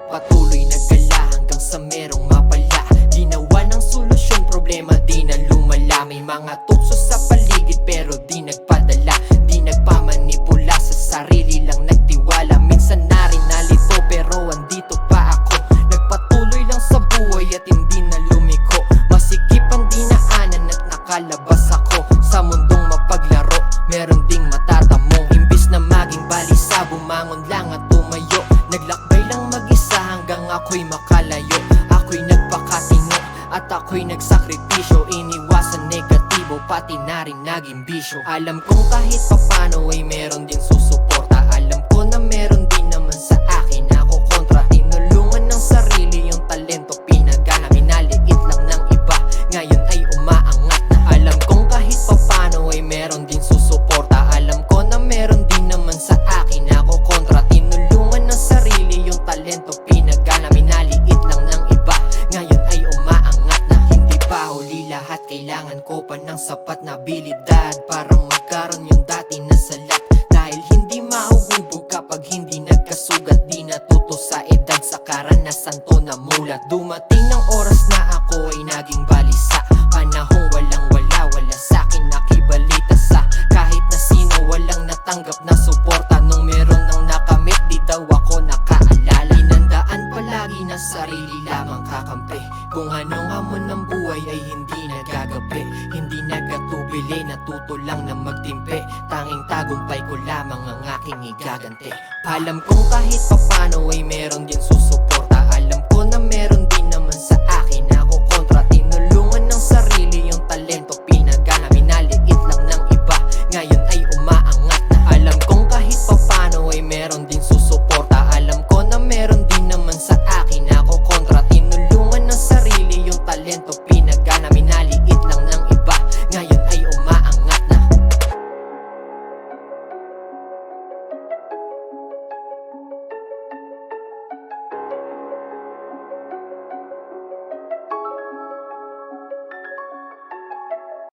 Patuloy nagala hanggang sa merong mapala. Ginawa ng solusyon, problema di na lumala. May mga tukso sa paligid pero di nagpadala. Di nagpamanipula, sa sarili lang nagtiwala. Minsan na rin nalito pero andito pa ako. Nagpatuloy lang sa buhay at hindi na lumiko. Masikip ang dinaanan at nakalabas ako sa mundong mapaglaro. Meron ding matatamong, imbis na maging balisa, bumangon lang at tumayo. Naglakbay lang mag-isa hanggang ako'y makalayo. Ako'y nagpakatino at ako'y nagsakripisyo. Iniwasan negatibo, pati na rin naging bisyo. Alam kong kahit papano ay meron din susuporta. Alam ko na meron din naman sa akin ako kontra. Tinulungan ng sarili yung talento, pinagana. Minaliit lang ng iba, ngayon ay umaangat na. Alam kong kahit papano ay meron din susuporta. Alam ko na meron din naman sa akin ako kontra. Tinulungan ng sarili yung talento, pinagana. Minaliit lang ng iba, ngayon ay umaangat na. Hindi pa huli lahat, kailangan ko pa ng sapat na abilidad para magkaroon yung dati na salat. Dahil hindi mahuhubog kapag hindi nagkasugat. Di natuto sa edad, sa karanasan to namulat. Dumating ng oras na ako ay naging balisa. Panahong walang wala sa'kin nakibalita sa kahit na sino. Walang natanggap na suporta. Nung meron nang nakamit, di daw ako nakaalala. Inandaan palagi na sarili lamang kakampi. Kung anong hamon ng buhay ay hindi nagagabi. Hindi nagatubili, natuto lang na magtimpe. Tanging tagumpay ko lamang ang aking igaganti. Alam kong kahit papano ay meron din susuporta. Alam ko na meron